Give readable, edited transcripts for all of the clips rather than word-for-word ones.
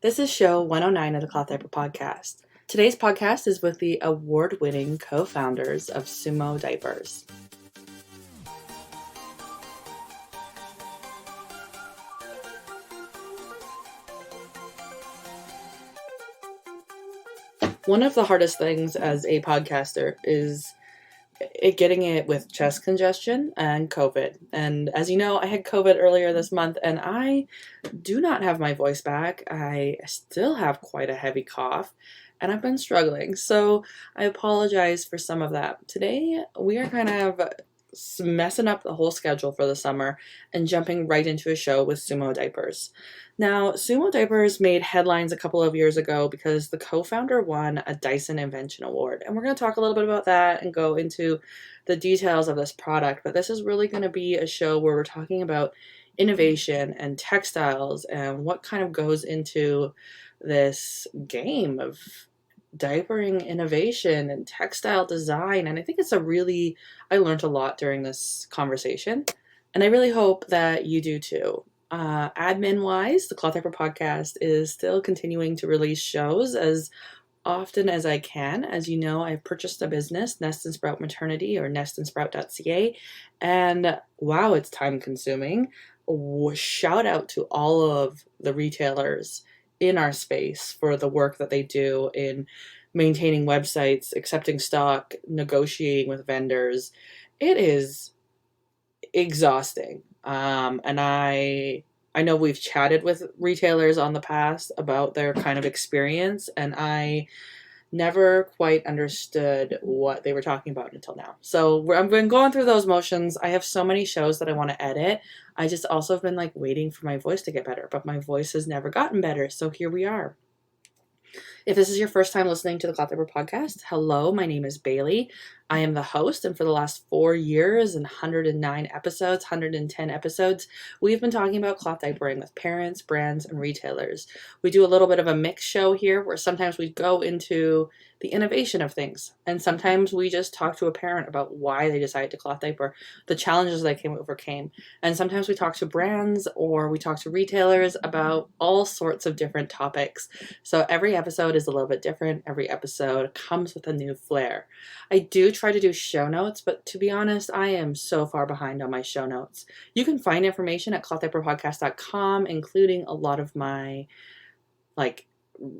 This is show 109 of the Cloth Diaper Podcast. Today's podcast is with the award-winning co-founders of Sumo Diapers. One of the hardest things as a podcaster is getting it with chest congestion and COVID. And as you know, I had COVID earlier this month and I do not have my voice back. I still have quite a heavy cough and I've been struggling. So I apologize for some of that. Today, we are kind of messing up the whole schedule for the summer and jumping right into a show with Sumo Diapers. Now, Sumo Diapers made headlines a couple of years ago because the co-founder won a Dyson Invention Award. And we're going to talk a little bit about that and go into the details of this product. But this is really going to be a show where we're talking about innovation and textiles and what kind of goes into this game of diapering innovation and textile design. And I think I learned a lot during this conversation. And I really hope that you do too. Admin-wise, the Cloth Diaper Podcast is still continuing to release shows as often as I can. As you know, I've purchased a business, Nest and Sprout Maternity, or nestandsprout.ca, and wow, it's time-consuming. Shout out to all of the retailers in our space for the work that they do in maintaining websites, accepting stock, negotiating with vendors. It is exhausting. And I know we've chatted with retailers on the past about their kind of experience, and I never quite understood what they were talking about until now. So I've been going through those motions. I have so many shows that I want to edit. I just also have been waiting for my voice to get better, but my voice has never gotten better. So here we are. If this is your first time listening to the Cloth Diaper Podcast, hello, my name is Bailey. I am the host, and for the last 4 years and 109 episodes, 110 episodes, we've been talking about cloth diapering with parents, brands, and retailers. We do a little bit of a mixed show here where sometimes we go into the innovation of things, and sometimes we just talk to a parent about why they decided to cloth diaper, the challenges they overcame, and sometimes we talk to brands or we talk to retailers about all sorts of different topics. So every episode is a little bit different. Every episode comes with a new flair. I do try to do show notes, but to be honest, I am so far behind on my show notes. You can find information at clothdiaperpodcast.com, including a lot of my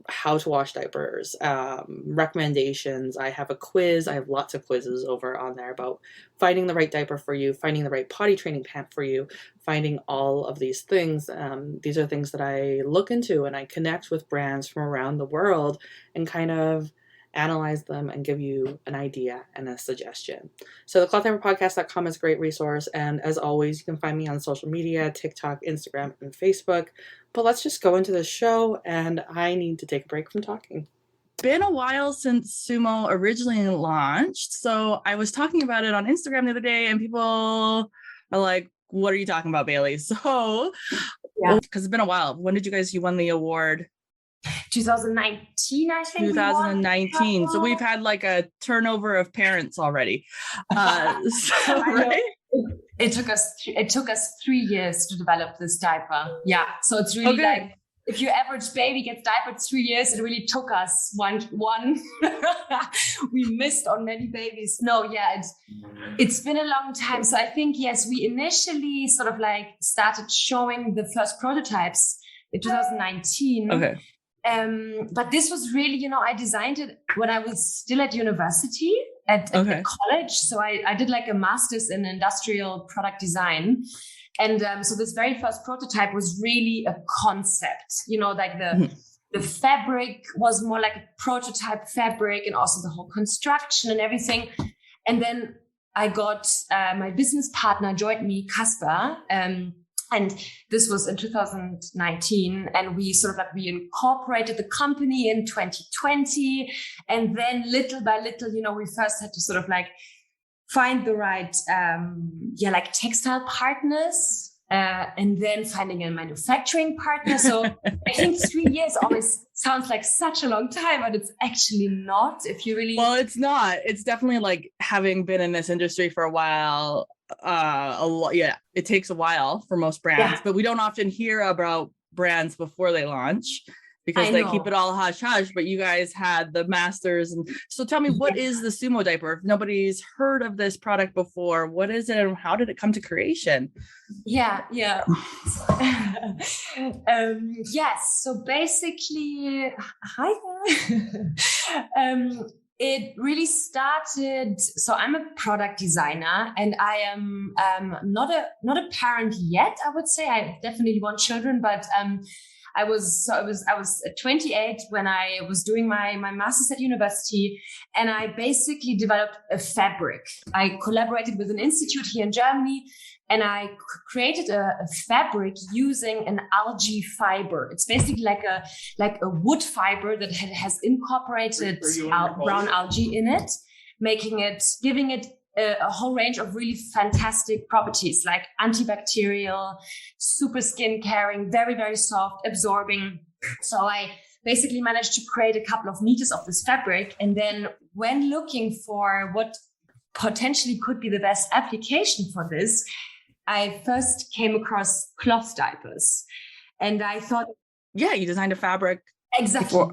how to wash diapers, recommendations. I have a quiz. I have lots of quizzes over on there about finding the right diaper for you, finding the right potty training pant for you, finding all of these things. These are things that I look into and I connect with brands from around the world and kind of analyze them and give you an idea and a suggestion. So the clothdiaperpodcast.com is a great resource. And as always, you can find me on social media, TikTok, Instagram, and Facebook. But let's just go into the show, and I need to take a break from talking. It's been a while since Sumo originally launched. So I was talking about it on Instagram the other day, and people are like, what are you talking about, Bailey? So, because it's been a while. When did you won the award? 2019, I think. 2019. So we've had a turnover of parents already. Right? It took us 3 years to develop this diaper. Yeah. So it's really if your average baby gets diapered 3 years, it really took us one. We missed on many babies. No, yeah, it's been a long time. So I think, yes, we initially sort of started showing the first prototypes in 2019. Okay. But this was really, I designed it when I was still at university at college. So I did a master's in industrial product design. And so this very first prototype was really a concept, the fabric was more like a prototype fabric, and also the whole construction and everything. And then I got my business partner joined me, Casper, and this was in 2019, and we we incorporated the company in 2020. And then little by little, we first had to find the right, textile partners, and then finding a manufacturing partner. So I think 3 years always sounds like such a long time, but it's actually not. If you really, well, it's not. It's definitely having been in this industry for a while. It takes a while for most brands, but we don't often hear about brands before they launch. because they keep it all hush hush, but you guys had the masters. And so tell me, what is the Sumo diaper? If nobody's heard of this product before, what is it and how did it come to creation? Yes. So basically, hi. It really started. So I'm a product designer, and I am not a parent yet. I would say I definitely want children, but I was 28 when I was doing my master's at university, and I basically developed a fabric. I collaborated with an institute here in Germany, and I created a fabric using an algae fiber. It's basically like a wood fiber that has incorporated brown algae in it, giving it a whole range of really fantastic properties like antibacterial, super skin caring, very, very soft, absorbing. So I basically managed to create a couple of meters of this fabric. And then when looking for what potentially could be the best application for this, I first came across cloth diapers. And I thought... Yeah, you designed a fabric. Exactly.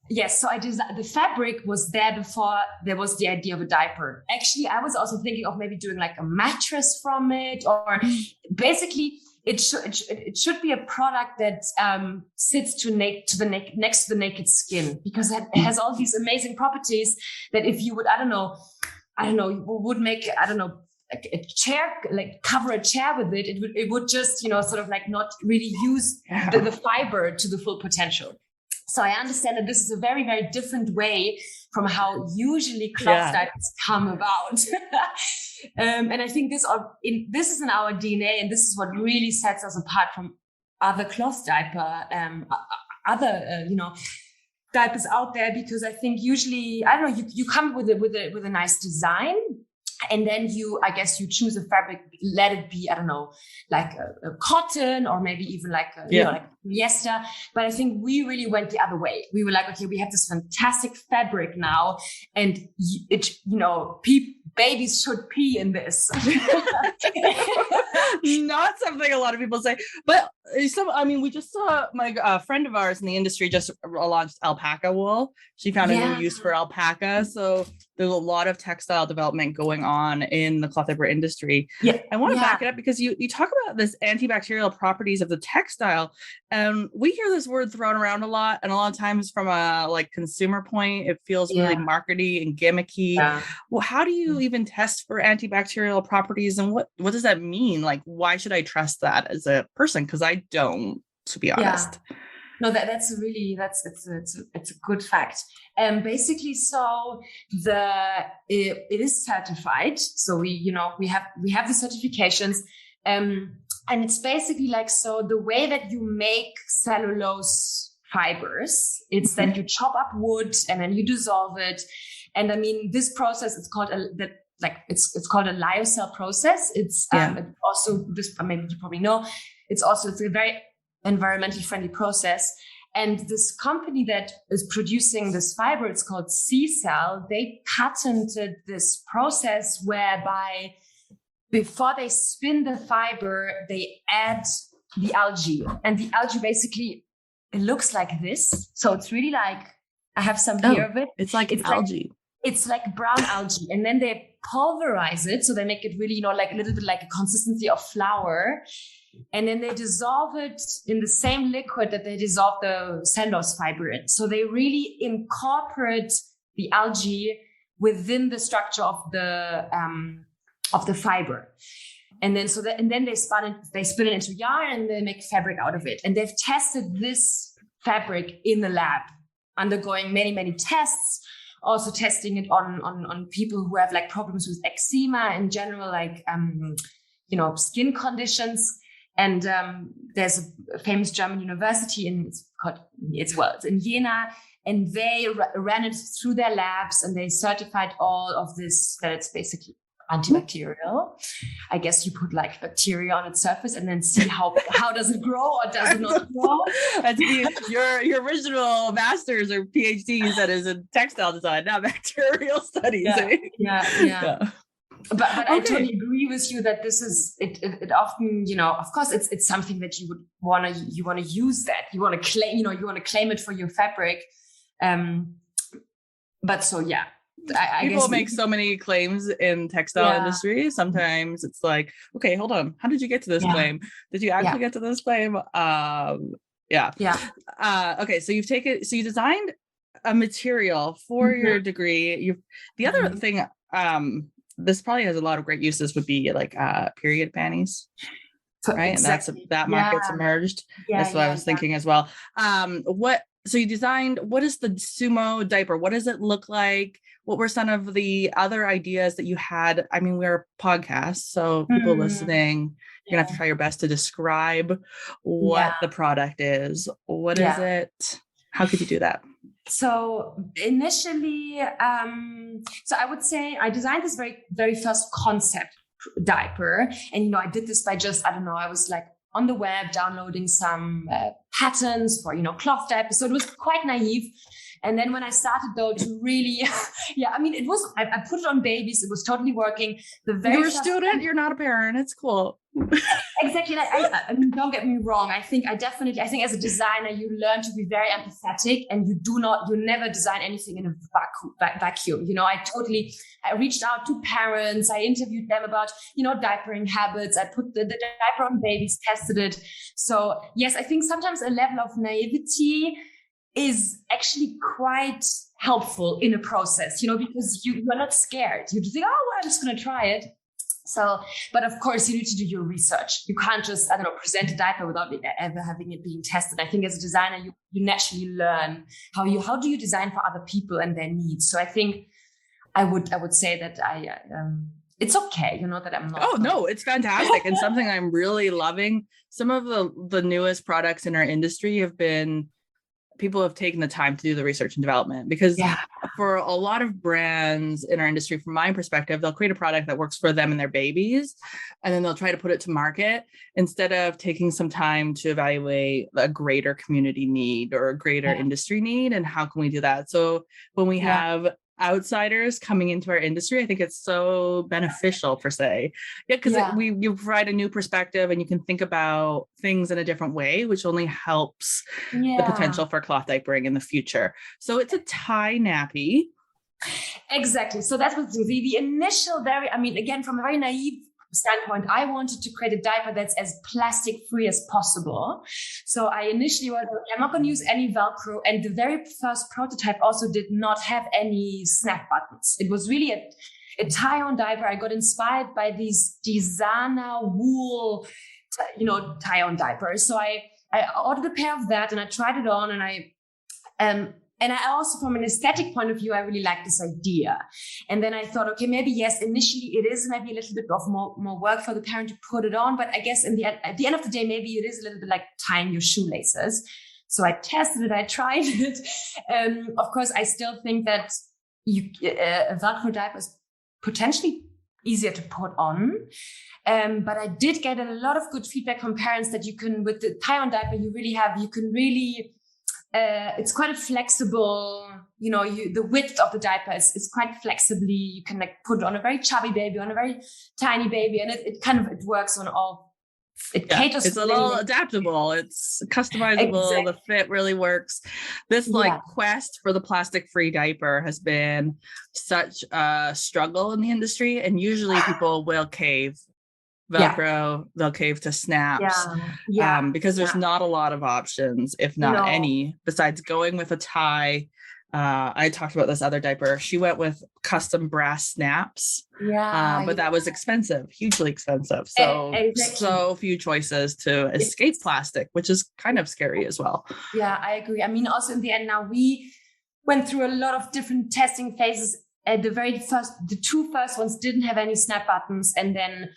Yes, so the fabric was there before there was the idea of a diaper. Actually, I was also thinking of maybe doing like a mattress from it, or basically it should be a product that sits next to the naked skin, because it has all these amazing properties that if you would, would make, like a chair, like cover a chair with it, it would just, sort of like not really use the fiber to the full potential. So I understand that this is a very, very different way from how usually cloth diapers come about. And I think this is in our DNA, and this is what really sets us apart from other cloth diaper, diapers out there, because I think usually, you come with a nice design. And then you choose a fabric, let it be, like a cotton, or maybe even like polyester. But I think we really went the other way. We were like, okay, we have this fantastic fabric now, and babies should pee in this. Not something a lot of people say, but we just saw my friend of ours in the industry just launched alpaca wool. She found a new use for alpaca. So there's a lot of textile development going on in the cloth diaper industry. Yeah. I want to back it up because you talk about this antibacterial properties of the textile, and we hear this word thrown around a lot, and a lot of times from a consumer point, it feels really markety and gimmicky. Yeah. Well, how do you even test for antibacterial properties, and what does that mean? Like, why should I trust that as a person? Because I don't, to be honest. Yeah. No, it's a good fact. Basically, so it is certified. So we have the certifications, and it's basically the way that you make cellulose fibers. It's that you chop up wood and then you dissolve it, and this process is called it's called a lyocell process. It's also, this maybe you probably know, it's a very environmentally friendly process. And this company that is producing this fiber, it's called C-Cell. They patented this process whereby before they spin the fiber, they add the algae. And the algae basically, it looks like this. So it's really like, I have some here of it. It's algae. It's like brown algae. And then they pulverize it. So they make it really, like a little bit like a consistency of flour. And then they dissolve it in the same liquid that they dissolve the cellulose fiber in. So they really incorporate the algae within the structure of the fiber. And then they spin it into yarn, and they make fabric out of it. And they've tested this fabric in the lab, undergoing many, many tests, also testing it on people who have like problems with eczema in general, like skin conditions. And there's a famous German university it's in Jena, and they ran it through their labs, and they certified all of this, that it's basically antibacterial. I guess you put like bacteria on its surface and then see how does it grow or does it not grow. That's your original master's or PhD that is in textile design, not bacterial studies. Yeah. But I totally agree with you that this is it often, of course it's something that you would want to use, that you want to claim, you want to claim it for your fabric. But so yeah, I people guess make so many claims in textile industry. Sometimes it's like, okay, hold on, how did you get to this claim? Did you actually get to this claim? Okay, so you designed a material for your degree. The other thing, this probably has a lot of great uses, would be like period panties, right? Exactly. And that market's emerged. That's what I was thinking as well. So you designed, what is the sumo diaper? What does it look like? What were some of the other ideas that you had? I mean, we're a podcast, so people listening, you're gonna have to try your best to describe what the product is. What is it? How could you do that? So initially, so I would say I designed this very, very first concept diaper. And, I did this by just, I was like on the web downloading some patterns for, cloth diapers. So it was quite naive. And then when I started though to really, it was, I put it on babies. It was totally working. You're a student, you're not a parent. It's cool. Exactly. I mean, don't get me wrong. I think as a designer, you learn to be very empathetic, and you never design anything in a vacuum. I reached out to parents. I interviewed them about, diapering habits. I put the diaper on babies, tested it. So yes, I think sometimes a level of naivety is actually quite helpful in a process, because you are not scared. You just think, oh, well, I'm just going to try it. So, but of course you need to do your research. You can't just, present a diaper without ever having it being tested. I think as a designer, you naturally learn how do you design for other people and their needs. So I think I would say that it's okay, that I'm not. Oh no, it's fantastic. And something I'm really loving. Some of the newest products in our industry people have taken the time to do the research and development, because for a lot of brands in our industry, from my perspective, they'll create a product that works for them and their babies, and then they'll try to put it to market instead of taking some time to evaluate a greater community need or a greater industry need. And how can we do that? So when we have outsiders coming into our industry, I think it's so beneficial per se. Because you provide a new perspective, and you can think about things in a different way, which only helps the potential for cloth diapering in the future. So it's a tie nappy. Exactly. So that was the initial again, from a very naive standpoint, I wanted to create a diaper that's as plastic free as possible. So I initially was, I'm not going to use any Velcro. And the very first prototype also did not have any snap buttons. It was really a tie-on diaper. I got inspired by these designer wool, tie-on diapers. So I ordered a pair of that, and I tried it on, and I also, from an aesthetic point of view, I really like this idea. And then I thought, okay, maybe yes, initially it is maybe a little bit of more work for the parent to put it on. But I guess at the end of the day, maybe it is a little bit like tying your shoelaces. So I tested it, I tried it. Of course, I still think that a Velcro diaper is potentially easier to put on. But I did get a lot of good feedback from parents that you can, with the tie-on diaper, it's quite a flexible, the width of the diaper is quite flexibly. You can put it on a very chubby baby, on a very tiny baby, and it works on all. It caters. It's a little adaptable. It's customizable. Exactly. The fit really works. This quest for the plastic-free diaper has been such a struggle in the industry, and usually people will cave. Velcro, they'll cave to snaps, because there's not a lot of options, if not any, besides going with a tie. I talked about this other diaper. She went with custom brass snaps, but that was expensive, hugely expensive. So so few choices to escape plastic, which is kind of scary as well. Yeah, I agree. I mean, also in the end, now we went through a lot of different testing phases. The two first ones didn't have any snap buttons, and then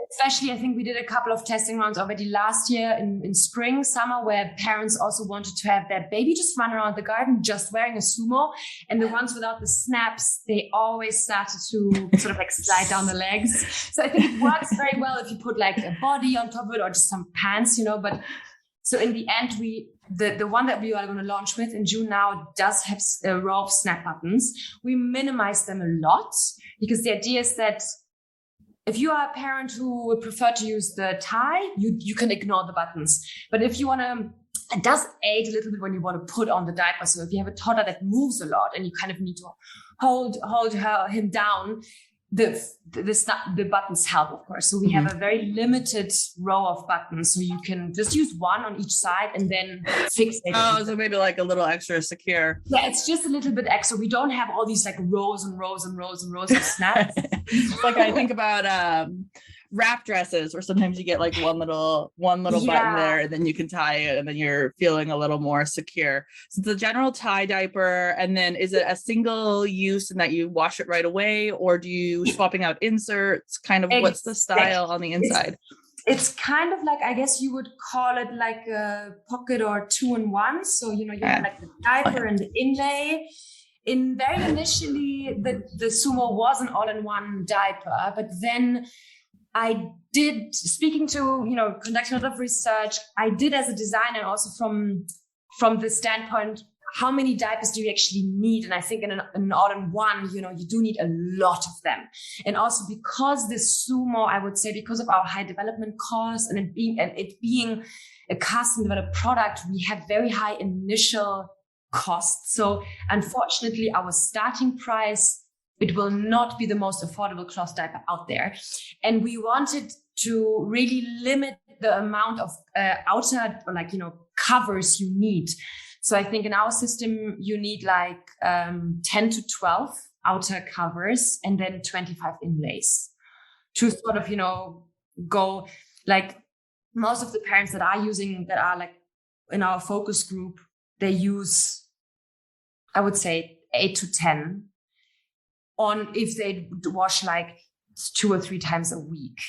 especially, I think we did a couple of testing rounds already last year in spring, summer, where parents also wanted to have their baby just run around the garden, just wearing a sumo. And the ones without the snaps, they always started to sort of slide down the legs. So I think it works very well if you put a body on top of it, or just some pants, But so in the end, the one that we are going to launch with in June now does have a row of snap buttons. We minimize them a lot, because the idea is that if you are a parent who would prefer to use the tie, you can ignore the buttons. But if you want to, it does aid a little bit when you want to put on the diaper. So if you have a toddler that moves a lot and you kind of need to hold him down, the buttons help, of course. So we have a very limited row of buttons. So you can just use one on each side and then fix it. Oh, so maybe like a little extra secure. Yeah, it's just a little bit extra. We don't have all these like rows and rows and rows and rows of snaps. Like I think about wrap dresses where sometimes you get like one little button there and then you can tie it and then you're feeling a little more secure. So it's a general tie diaper. And then is it a single use in that you wash it right away, or do you swapping out inserts? Kind of what's the style on the inside? It's kind of like, I guess you would call it like a pocket or 2-in-1. So, you have like the diaper and the inlay. Very initially, the Sumo was an all-in-one diaper, but then I did, conducting a lot of research, I did as a designer, also from the standpoint, how many diapers do you actually need? And I think in an all-in-one, you do need a lot of them. And also because this Sumo, I would say, because of our high development costs and it being a custom developed product, we have very high initial costs. So unfortunately, our starting price, it will not be the most affordable cloth diaper out there. And we wanted to really limit the amount of outer covers you need. So I think in our system, you need like 10 to 12 outer covers and then 25 inlays to sort of, go like most of the parents that are like in our focus group, they use, I would say 8 to 10 on if they wash like 2 or 3 times a week.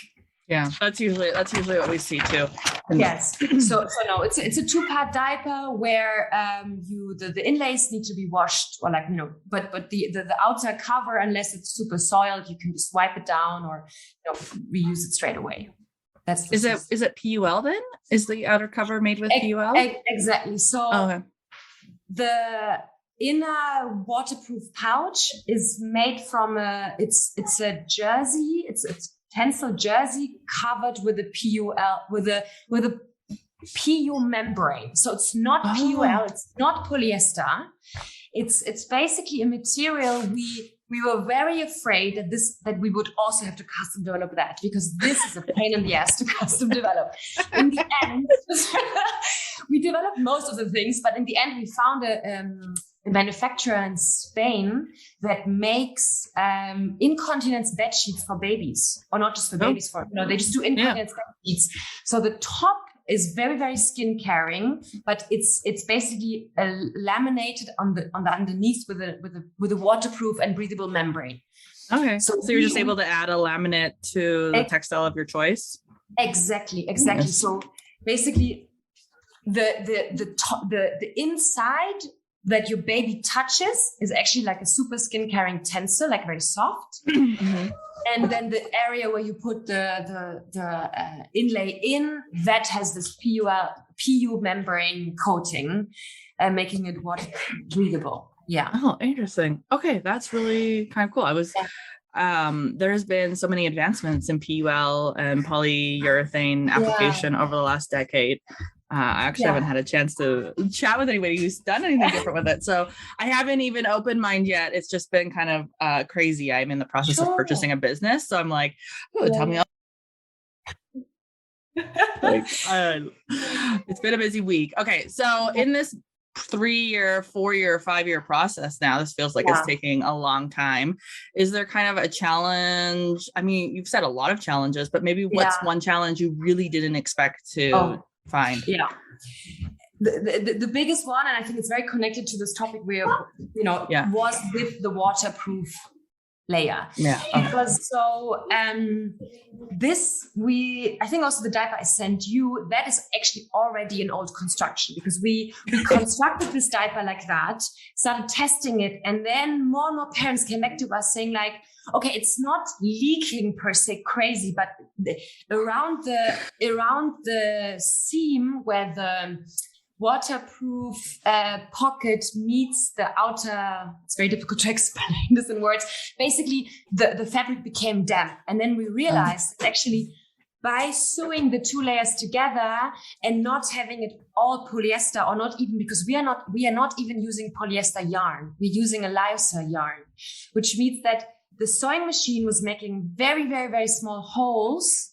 Yeah, that's usually what we see too. Yes. So no, it's a 2-part diaper where the inlays need to be washed, or like but the outer cover, unless it's super soiled, you can just wipe it down or reuse it straight away. Is it PUL then? Is the outer cover made with PUL? Exactly. So the inner waterproof pouch is made from it's a jersey. It's tensile jersey covered with a PUL with a PU membrane. So it's not PUL. It's not polyester. It's basically a material we were very afraid that we would also have to custom develop that, because this is a pain in the ass to custom develop. In the end, we developed most of the things, but in the end, we found a manufacturer in Spain that makes incontinence bed sheets for babies, or not just for babies, they just do incontinence bed sheets. So the top is very, very skin caring, but it's basically laminated on the underneath with a waterproof and breathable membrane. Okay, so you're just able to add a laminate to the textile of your choice. Exactly. Yes. So basically, the inside that your baby touches is actually like a super skin caring tensile, like very soft. Mm-hmm. And then the area where you put the inlay in, that has this PU membrane coating, making it water breathable. Yeah. Oh, interesting. Okay, that's really kind of cool. There's been so many advancements in PUL and polyurethane application over the last decade. I actually haven't had a chance to chat with anybody who's done anything different with it. So I haven't even opened mine yet. It's just been kind of crazy. I'm in the process of purchasing a business. So I'm like, tell me. It's been a busy week. Okay. So in this 3-year, 4-year, 5-year process now, this feels like it's taking a long time. Is there kind of a challenge? I mean, you've said a lot of challenges, but maybe what's one challenge you really didn't expect to find? Yeah. The biggest one, and I think it's very connected to this topic was with the waterproof layer. Yeah. Because I think also the diaper I sent you, that is actually already an old construction, because we constructed this diaper like that, started testing it, and then more and more parents came back to us saying like, okay, it's not leaking per se crazy, but around the seam where waterproof pocket meets the outer, it's very difficult to explain this in words. Basically, the fabric became damp. And then we realized that actually by sewing the two layers together and not having it all polyester, or not even, because we are not even using polyester yarn. We're using a lyocell yarn, which means that the sewing machine was making very, very, very small holes.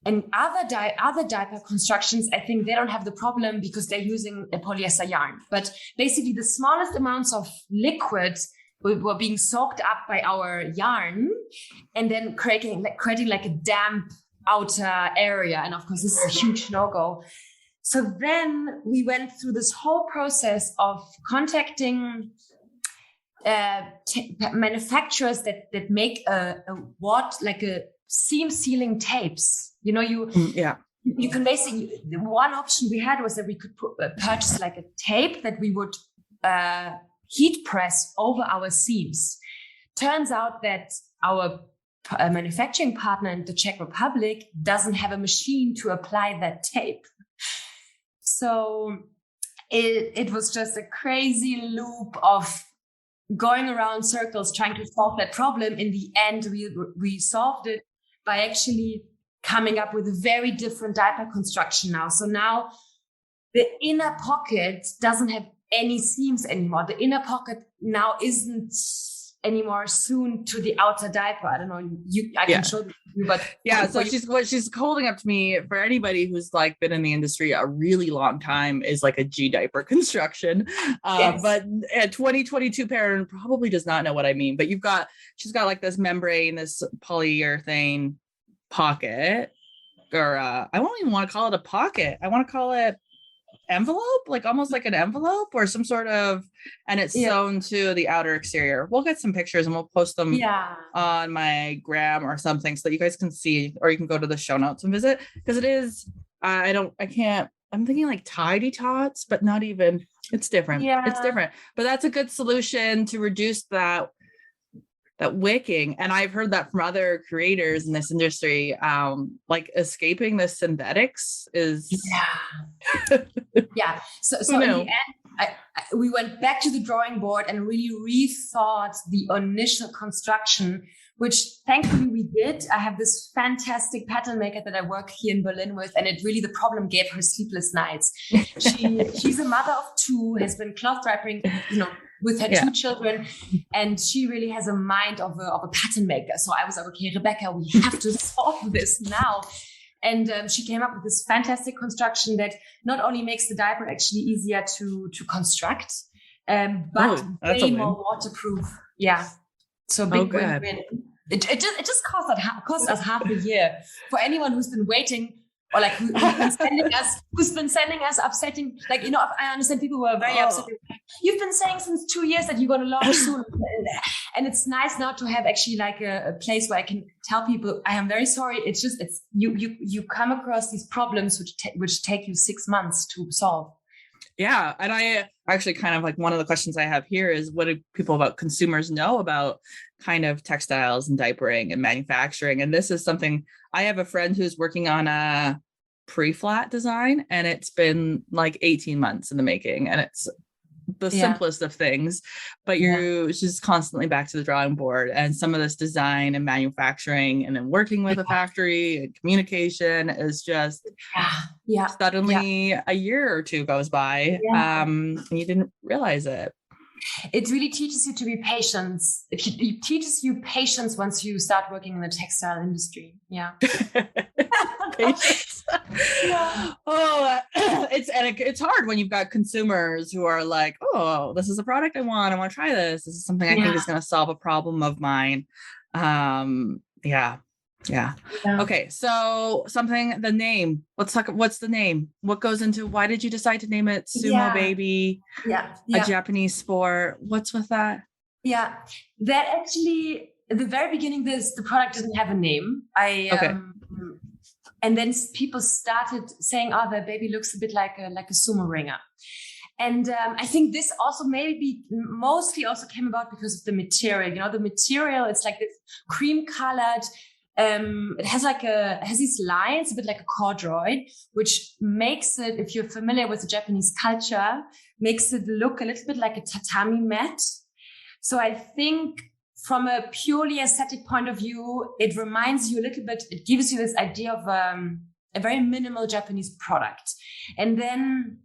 And other diaper constructions, I think they don't have the problem because they're using a polyester yarn. But basically, the smallest amounts of liquid were being soaked up by our yarn, and then creating like a damp outer area. And of course, this is a huge no-go. So then we went through this whole process of contacting manufacturers that make a seam sealing tapes. You know, you can basically, one option we had was that we could purchase like a tape that we would heat press over our seams. Turns out that our manufacturing partner in the Czech Republic doesn't have a machine to apply that tape. So it was just a crazy loop of going around circles trying to solve that problem. In the end, we solved it by actually coming up with a very different diaper construction now. So now the inner pocket doesn't have any seams anymore. The inner pocket now isn't anymore sewn to the outer diaper. I don't know. I can show you, but So what she's holding up to me, for anybody who's like been in the industry a really long time, is like a G diaper construction. But a 2022 parent probably does not know what I mean. But she's got like this membrane, this polyurethane pocket, or I don't even want to call it a pocket. I want to call it envelope, like almost like an envelope or some sort of, and it's sewn to the outer exterior. We'll get some pictures and we'll post them on my gram or something so that you guys can see, or you can go to the show notes and visit, because it is, I'm thinking like tidy tots, but not even, it's different. It's different, but that's a good solution to reduce that wicking. And I've heard that from other creators in this industry, like escaping the synthetics is so in the end, we went back to the drawing board and really rethought the initial construction, which thankfully we did. I have this fantastic pattern maker that I work here in Berlin with, and it really, the problem gave her sleepless nights. She's a mother of two, has been cloth draping, with her two children, and she really has a mind of a pattern maker. So I was like, okay, Rebecca, we have to solve this now. And she came up with this fantastic construction that not only makes the diaper actually easier to construct, but way more waterproof. Yeah. So big win-win. It just cost us half a year. For anyone who's been waiting, or like who's been sending us upsetting, like, I understand people who are very upset. You've been saying since 2 years that you're going to launch soon. And it's nice now to have actually like a place where I can tell people, I am very sorry. It's you come across these problems which take you 6 months to solve. Yeah. And I actually kind of like, one of the questions I have here is, what do people about consumers know about kind of textiles and diapering and manufacturing? And this is something, I have a friend who's working on a pre-flat design, and it's been like 18 months in the making, and it's the simplest of things, but she's constantly back to the drawing board, and some of this design and manufacturing and then working with a factory and communication is just suddenly a year or two goes by and you didn't realize it. It really teaches you to be patient. It teaches you patience once you start working in the textile industry. Yeah. Patience. It's hard when you've got consumers who are like, oh, this is a product I want to try this. This is something I think is going to solve a problem of mine. Okay, so the name, let's talk, what's the name? What goes into, why did you decide to name it Sumo Baby? A Japanese sport. What's with that? That actually, at the very beginning, the product didn't have a name. And then people started saying, oh, the baby looks a bit like a sumo ringer. And I think this also mostly also came about because of the material. The material, it's like this cream colored it has these lines, a bit like a corduroy, which makes it, if you're familiar with the Japanese culture, makes it look a little bit like a tatami mat. So I think from a purely aesthetic point of view, it reminds you a little bit, it gives you this idea of a very minimal Japanese product. And then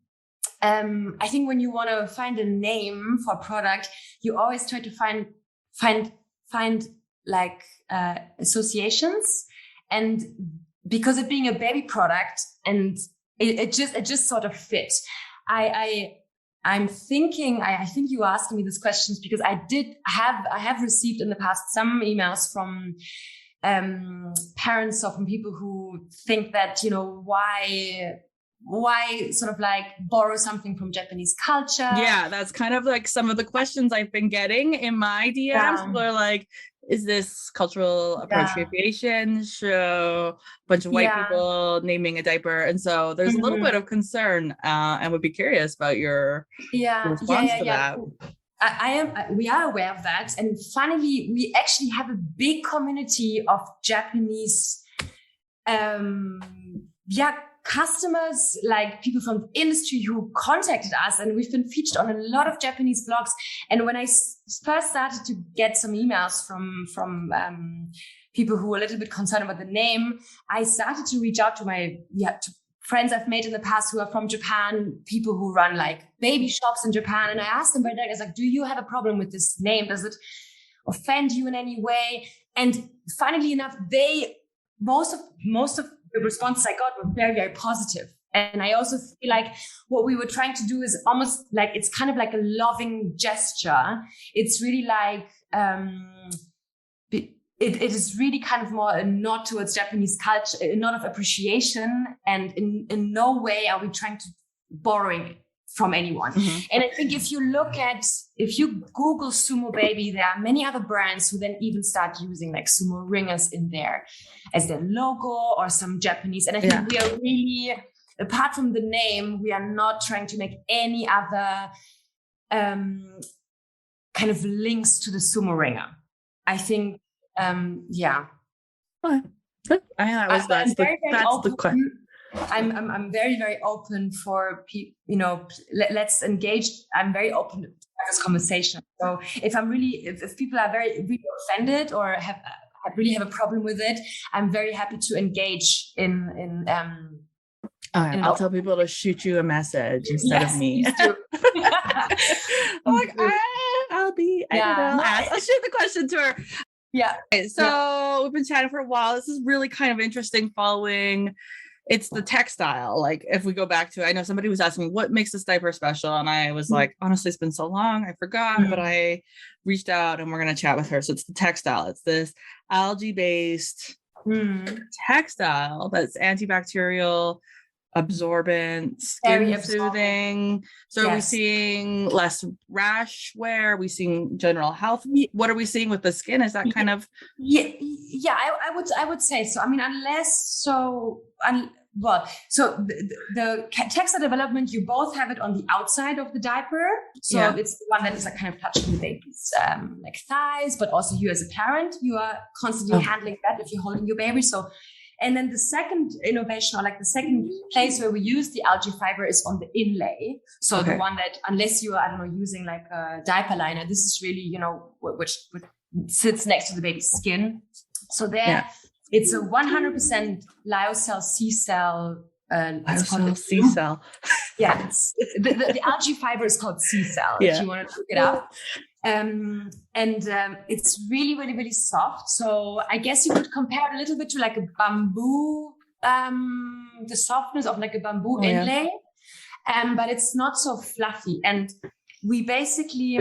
I think when you want to find a name for a product, you always try to find like associations. And because it being a baby product, and it just sort of fit. I'm thinking, I think you asked me these questions because I have received in the past some emails from parents or from people who think that, why sort of like borrow something from Japanese culture? Yeah, that's kind of like some of the questions I've been getting in my DMs. People are like, is this cultural appropriation show? A bunch of white people naming a diaper. And so there's a little bit of concern and would be curious about your response to that. We are aware of that. And finally, we actually have a big community of Japanese customers, like people from the industry who contacted us, and we've been featured on a lot of Japanese blogs. And when I first started to get some emails from people who were a little bit concerned about the name, I started to reach out to to friends I've made in the past who are from Japan, people who run like baby shops in Japan. And I asked them very directly, I was like, do you have a problem with this name? Does it offend you in any way? And funnily enough, most of the responses I got were very, very positive. And I also feel like what we were trying to do is almost like, it's kind of like a loving gesture. It's really like, it is really kind of more a nod towards Japanese culture, a nod of appreciation. And in no way are we trying to borrowing from anyone. Mm-hmm. And I think if you Google Sumo Baby, there are many other brands who then even start using like sumo ringers in there as their logo or some Japanese. And I think we are really, apart from the name, we are not trying to make any other kind of links to the sumo ringer. I think, Well, that's the question. I'm very, very open for people, let's engage. I'm very open to this conversation. So if people are really offended or really have a problem with it, I'm very happy to engage in I'll tell people to shoot you a message instead of me. I'm like, I'll shoot the question to her. Yeah. Okay, so we've been chatting for a while. This is really kind of interesting following. It's the textile. Like if we go back to, I know somebody was asking me what makes this diaper special. And I was like, honestly, it's been so long. I forgot, but I reached out and we're going to chat with her. So it's the textile. It's this algae-based textile that's antibacterial, absorbent, skin soothing. So are we seeing less rash wear? Are we seeing general health? What are we seeing with the skin? Is that kind of I would say so. I mean, the textile development, you both have it on the outside of the diaper. So it's the one that is like kind of touching the baby's like thighs, but also you as a parent, you are constantly handling that if you're holding your baby. So, and then the second innovation, or like the second place where we use the algae fiber, is on the inlay. So the one that, unless you are, using like a diaper liner, this is really, which sits next to the baby's skin. So it's a 100% lyocell C-cell. Lyocell C-cell. Yeah, the algae fiber is called C-cell, if you want to look it up. It's really, really, really soft. So I guess you could compare it a little bit to like a bamboo, the softness of like a bamboo inlay, but it's not so fluffy. And we basically,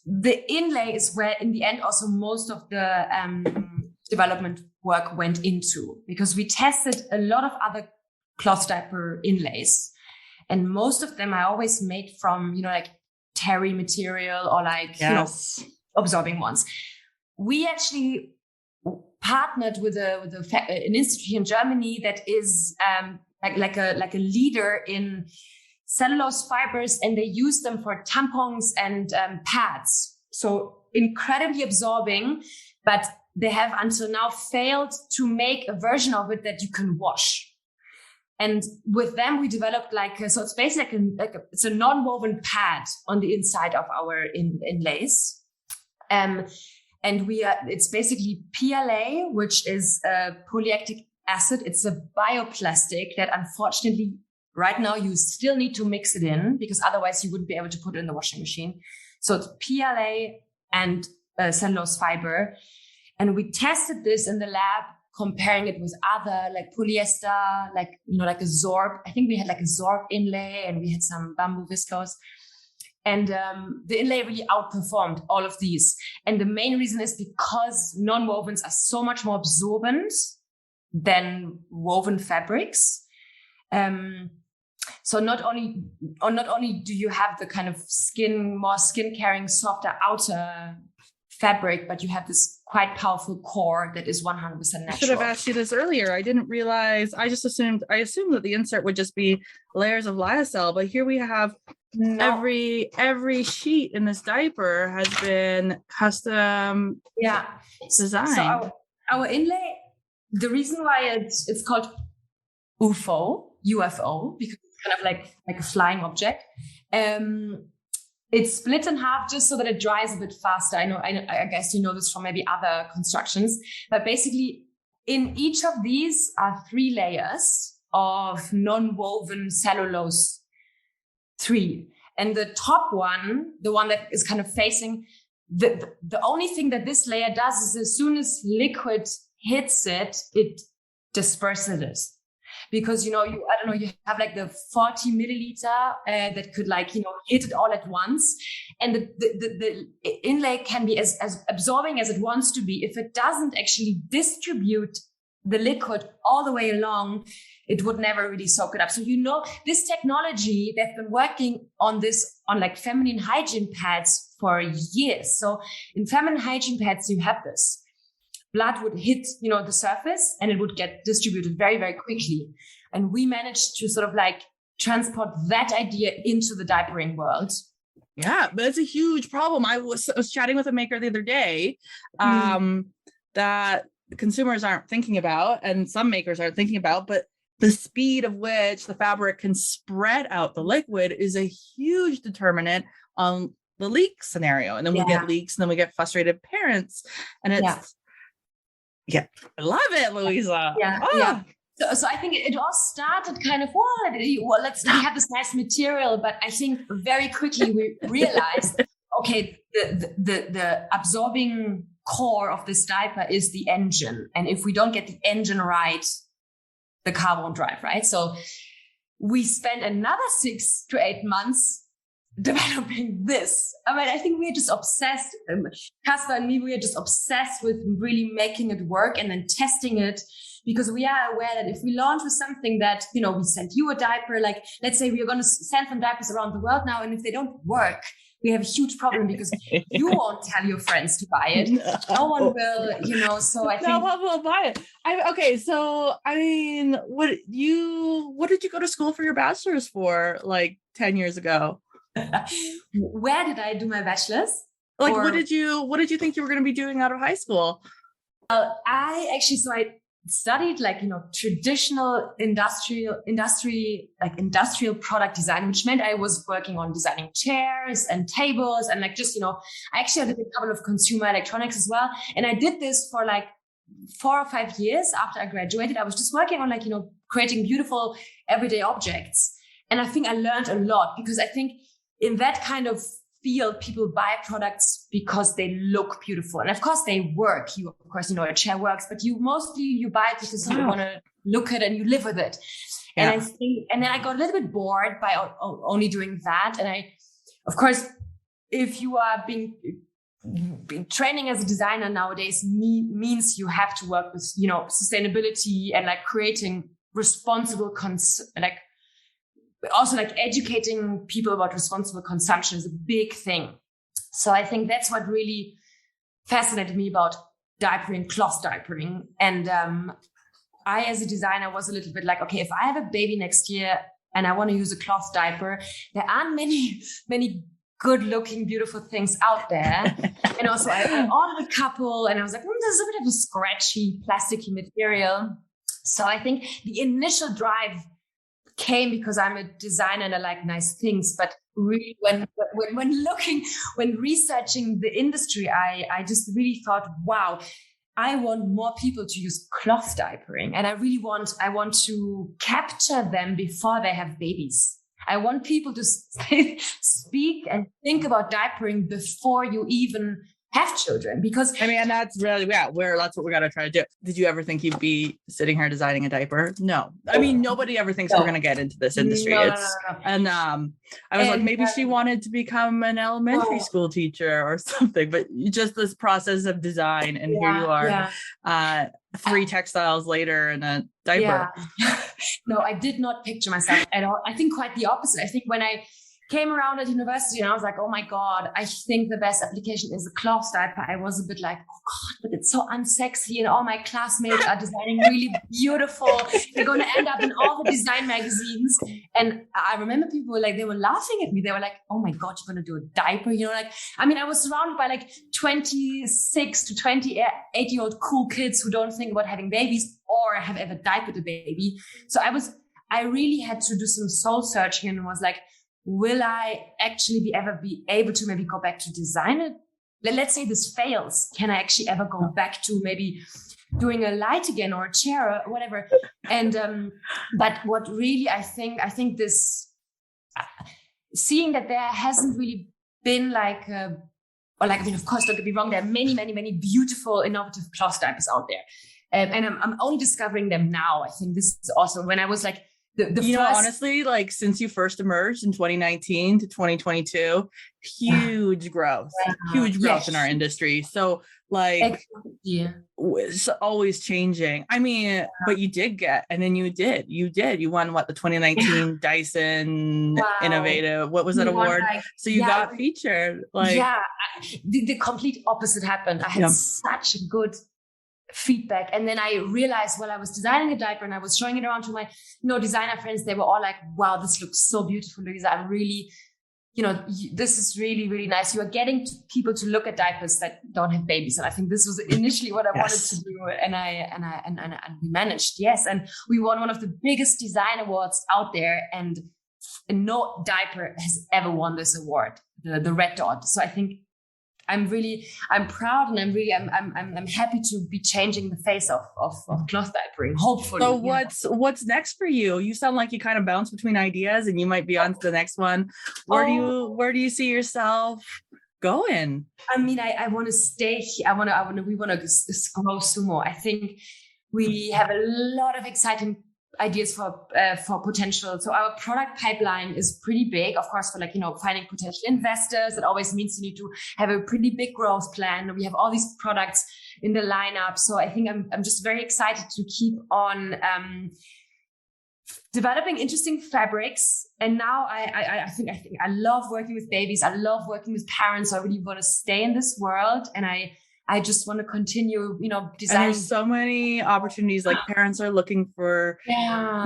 the inlay is where in the end also most of the development work went into, because we tested a lot of other cloth diaper inlays, and most of them I always made from, like terry material or like, absorbing ones. We actually partnered with an institute in Germany that is like a leader in cellulose fibers, and they use them for tampons and pads. So incredibly absorbing, but they have until now failed to make a version of it that you can wash. And with them, we developed so it's basically it's a non-woven pad on the inside of our inlays. And it's basically PLA, which is polylactic acid. It's a bioplastic that unfortunately right now you still need to mix it in because otherwise you wouldn't be able to put it in the washing machine. So it's PLA and cellulose fiber. And we tested this in the lab, comparing it with other like polyester, like a Zorb. I think we had like a Zorb inlay and we had some bamboo viscose. And the inlay really outperformed all of these. And the main reason is because non-wovens are so much more absorbent than woven fabrics. So not only do you have the kind of more skin-caring, softer outer fabric, but you have this quite powerful core that is 100% natural. I should have asked you this earlier. I didn't realize. I assumed that the insert would just be layers of lyocell, but here we have every sheet in this diaper has been custom designed. So our inlay, the reason why it's called UFO, because it's kind of like a flying object. It's split in half just so that it dries a bit faster. I guess you know this from maybe other constructions, but basically in each of these are 3 layers of non-woven cellulose, 3. And the top one, the one that is kind of facing, the only thing that this layer does is as soon as liquid hits it, it disperses it. Because, you have like the 40 milliliter that could hit it all at once. And the inlay can be as absorbing as it wants to be. If it doesn't actually distribute the liquid all the way along, it would never really soak it up. So, this technology, they've been working on this on like feminine hygiene pads for years. So in feminine hygiene pads, you have this. Blood would hit, the surface and it would get distributed very, very quickly. And we managed to sort of like transport that idea into the diapering world. Yeah, but it's a huge problem. I was chatting with a maker the other day that consumers aren't thinking about, and some makers aren't thinking about, but the speed of which the fabric can spread out the liquid is a huge determinant on the leak scenario. And then we get leaks, and then we get frustrated parents. And it's, I love it, Louisa. Yeah. So I think it all started kind of, we have this nice material, but I think very quickly we realized, okay, the absorbing core of this diaper is the engine. And if we don't get the engine right, the car won't drive, right? So we spent another 6 to 8 months developing this. I think we're just obsessed. Casper and me, we are just obsessed with really making it work and then testing it, because we are aware that if we launch with something that, we send you a diaper, like let's say we are going to send some diapers around the world now, and if they don't work, we have a huge problem because you won't tell your friends to buy it. No one will, so I think... No one will buy it. Okay, so, what did you go to school for your bachelor's for, like 10 years ago? Where did I do my bachelor's? What did you think you were going to be doing out of high school? I studied traditional industrial product design, which meant I was working on designing chairs and tables and I actually did a couple of consumer electronics as well. And I did this for 4 or 5 years after I graduated. I was just working on creating beautiful everyday objects. And I think I learned a lot, because I think in that kind of field, people buy products because they look beautiful. And of course they work. A chair works, but you buy it because you want to look at it and you live with it. Yeah. And then I got a little bit bored by only doing that. And of course, if you are being training as a designer nowadays means you have to work with, sustainability and creating responsible also educating people about responsible consumption is a big thing. So I think that's what really fascinated me about diapering, cloth diapering. And I, as a designer, was a little bit okay, if I have a baby next year and I want to use a cloth diaper, there aren't many good looking, beautiful things out there. And also I ordered a couple and I was like, this is a bit of a scratchy, plasticky material. So I think the initial drive came because I'm a designer and I like nice things. But really when researching the industry, I just really thought, wow, I want more people to use cloth diapering. And I want to capture them before they have babies. I want people to speak and think about diapering before you even have children, because I mean, and that's really, that's what we got to try to do. Did you ever think you'd be sitting here designing a diaper? No. I mean, nobody ever thinks we're going to get into this industry. No. And I was like, maybe she wanted to become an elementary school teacher or something, but just this process of design, and here you are, 3 textiles later in a diaper. Yeah. No, I did not picture myself at all. I think quite the opposite. I think when I came around at university and I was like, oh my God, I think the best application is a cloth diaper. I was a bit like, oh God, but it's so unsexy and all my classmates are designing really beautiful. They're going to end up in all the design magazines. And I remember people were like, they were laughing at me. They were like, oh my God, you're going to do a diaper? You know, like, I mean, I was surrounded by like 26 to 28-year-old cool kids who don't think about having babies or have ever diapered a baby. So I really had to do some soul searching and was like, will I actually ever be able to maybe go back to design it? Let's say this fails. Can I actually ever go back to maybe doing a light again or a chair or whatever? And, but what really, I think this, seeing that there hasn't really been like, I mean, of course, don't get me wrong. There are many, many, many beautiful, innovative cloth diapers out there. And I'm only discovering them now. I think this is also when I was like, honestly, like since you first emerged in 2019 to 2022, huge growth in our industry. So like, it's always changing. I mean, but you did get, and then you won the 2019 Dyson Innovative, what was that award? So you got featured. Like, the complete opposite happened. I had such a good feedback. And then I realized while I was designing a diaper and I was showing it around to my, designer friends, they were all like, wow, this looks so beautiful, Louisa. I'm really, this is really, really nice. You are getting people to look at diapers that don't have babies. And I think this was initially what I wanted to do. And we managed. Yes. And we won one of the biggest design awards out there. And no diaper has ever won this award, the Red Dot. So I think I'm proud, and I'm happy to be changing the face of cloth diapering, hopefully. So what's next for you? You sound like you kind of bounce between ideas and you might be on to the next one. Where do you see yourself going? I mean, I want to stay here. We want to grow sumo. I think we have a lot of exciting ideas for potential. So our product pipeline is pretty big, of course, for finding potential investors. It always means you need to have a pretty big growth plan. We have all these products in the lineup. So I think I'm just very excited to keep on developing interesting fabrics. And now I think I love working with babies. I love working with parents. So I really want to stay in this world. And I just want to continue, designing. And there's so many opportunities. Like parents are looking for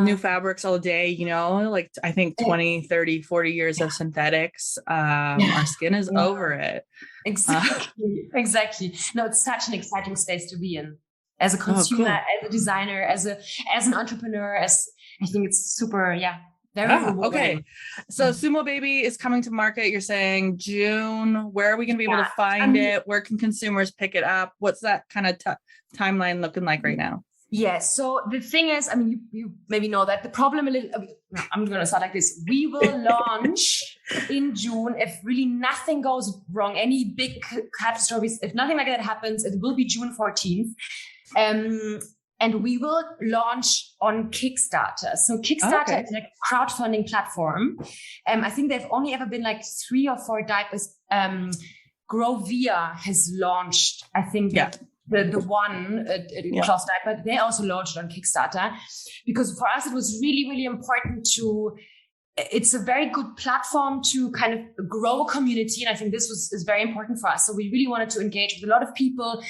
new fabrics all day, like I think 20, 30, 40 years of synthetics. Our skin is over it. Exactly. No, it's such an exciting space to be in as a consumer, as a designer, as an entrepreneur, I think it's super, very rewarding. Okay. So Sumo Baby is coming to market. You're saying June. Where are we going to be able to find it? Where can consumers pick it up? What's that kind of timeline looking like right now? Yes. So the thing is, I mean, you maybe know that the problem I'm going to start like this. We will launch in June. If really nothing goes wrong, any big catastrophes, if nothing like that happens, it will be June 14th. And we will launch on Kickstarter. So Kickstarter is like a crowdfunding platform. I think they've only ever been like 3 or 4 diapers. Grovia has launched, I think, the one cloth diaper. They also launched on Kickstarter because for us, it was really, really important it's a very good platform to kind of grow a community. And I think this is very important for us. So we really wanted to engage with a lot of people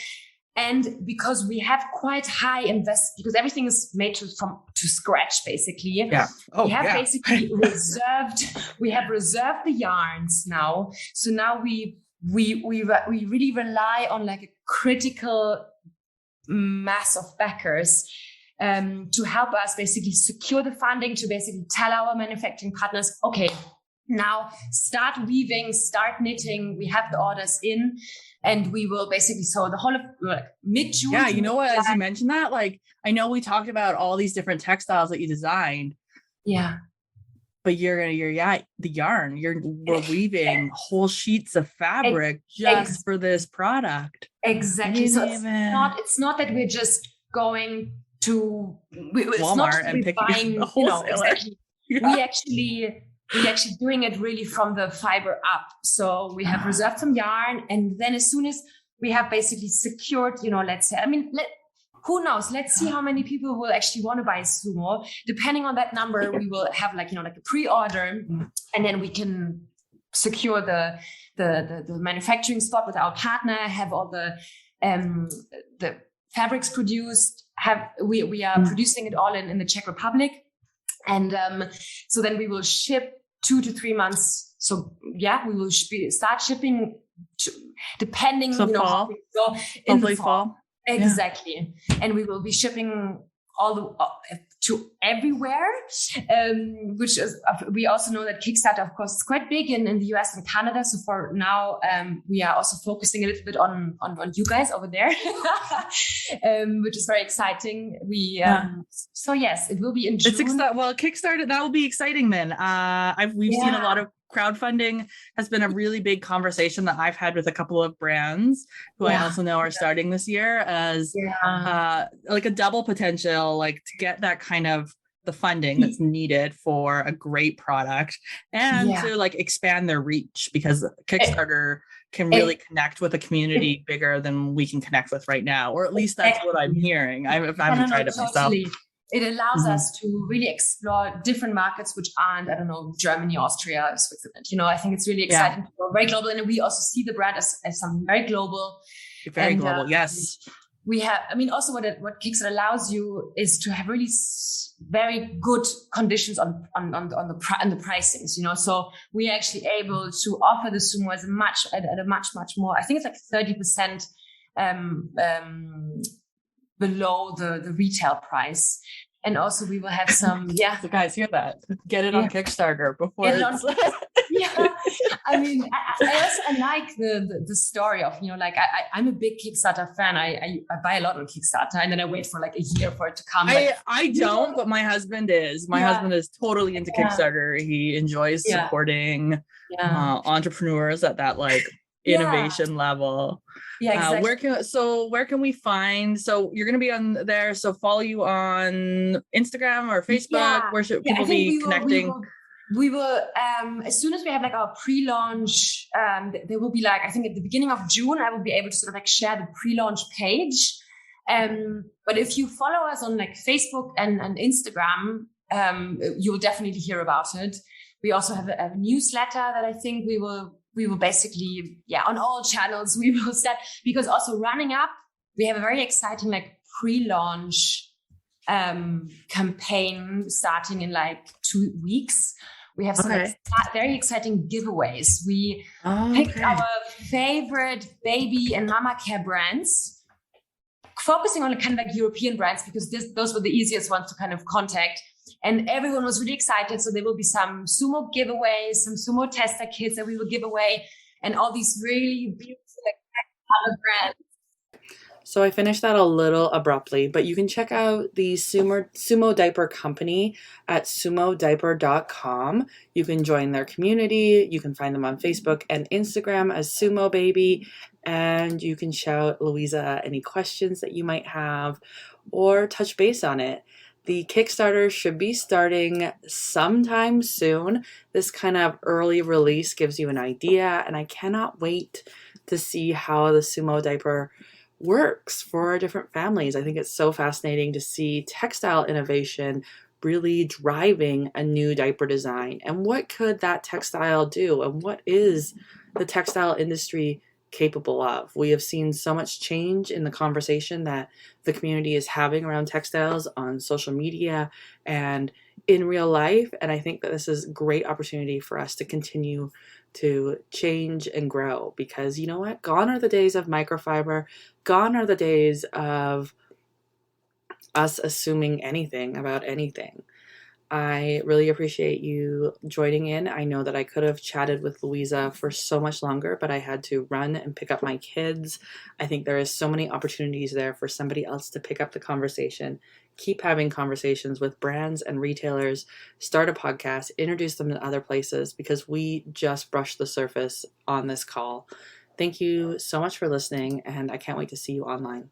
And because we have quite high because everything is made to scratch, basically. Yeah. We have basically we have reserved the yarns now. So now we really rely on like a critical mass of backers to help us basically secure the funding, to basically tell our manufacturing partners, okay, now start weaving, start knitting. We have the orders in, and we will basically, so the whole of mid-June. Yeah, you know what, as you mentioned that, like, I know we talked about all these different textiles that you designed. Yeah. But the yarn, we're weaving whole sheets of fabric just for this product. Exactly. So it's not that we're just going to Walmart and picking a wholesaler. Exactly. Yeah. We actually doing it really from the fiber up. So we have reserved some yarn, and then as soon as we have basically secured, let's say, who knows? Let's see how many people will actually want to buy Sumo. Depending on that number, we will have like a pre-order, and then we can secure the manufacturing spot with our partner, have all the fabrics produced. We are producing it all in the Czech Republic. And so then we will ship 2 to 3 months. So yeah, we will start shipping depending, fall. How we go in Hopefully the fall. Exactly. Yeah. And we will be shipping to everywhere, which is, we also know that Kickstarter, of course, is quite big in the US and Canada. So for now, we are also focusing a little bit on you guys over there, which is very exciting. So yes, it will be in June. Kickstarter, that will be exciting then. We've seen a lot of crowdfunding has been a really big conversation that I've had with a couple of brands who I also know are starting this year as like a double potential, like to get that kind of the funding that's needed for a great product and to like expand their reach, because Kickstarter can really connect with a community bigger than we can connect with right now, or at least that's what I'm hearing. I haven't tried it myself. It allows us to really explore different markets, which aren't, Germany, Austria, Switzerland. I think it's really exciting to go very global. And we also see the brand as something very global. Very global, yes. We have, also what Kickstarter allows you is to have really very good conditions on the pricings, So we're actually able to offer the Sumo at a much more, I think it's like 30% below the retail price. And also we will have some, So guys, hear that. Get it on Kickstarter before it's... I like the story of, I'm a big Kickstarter fan. I buy a lot on Kickstarter, and then I wait for like a year for it to come. I don't, but my husband is. My husband is totally into Kickstarter. He enjoys supporting entrepreneurs at that innovation level. Exactly. Where can we find, so you're going to be on there, so follow you on Instagram or Facebook? Where should people be connecting? We will as soon as we have our pre-launch, there will be I think at the beginning of June, I will be able to sort of share the pre-launch page. But if you follow us on Facebook and Instagram, you will definitely hear about it. We also have a newsletter that I think we will basically, on all channels, we will start, because also running up, we have a very exciting pre-launch campaign starting in 2 weeks. We have some very exciting giveaways. We picked our favorite baby and mama care brands, focusing on kind of European brands, because those were the easiest ones to kind of contact. And everyone was really excited. So there will be some Sumo giveaways, some Sumo tester kits that we will give away, and all these really beautiful other brands. So I finished that a little abruptly, but you can check out the Sumo Diaper company at sumodiaper.com. You can join their community. You can find them on Facebook and Instagram as Sumo Baby, and you can shout Louisa any questions that you might have or touch base on it. The Kickstarter should be starting sometime soon. This kind of early release gives you an idea, and I cannot wait to see how the Sumo Diaper works for different families. I think it's so fascinating to see textile innovation really driving a new diaper design. And what could that textile do? And what is the textile industry capable of. We have seen so much change in the conversation that the community is having around textiles on social media and in real life. And I think that this is a great opportunity for us to continue to change and grow, because you know what? Gone are the days of microfiber. Gone are the days of us assuming anything about anything. I really appreciate you joining in. I know that I could have chatted with Louisa for so much longer, but I had to run and pick up my kids. I think there is so many opportunities there for somebody else to pick up the conversation. Keep having conversations with brands and retailers. Start a podcast, introduce them to other places, because we just brushed the surface on this call. Thank you so much for listening, and I can't wait to see you online.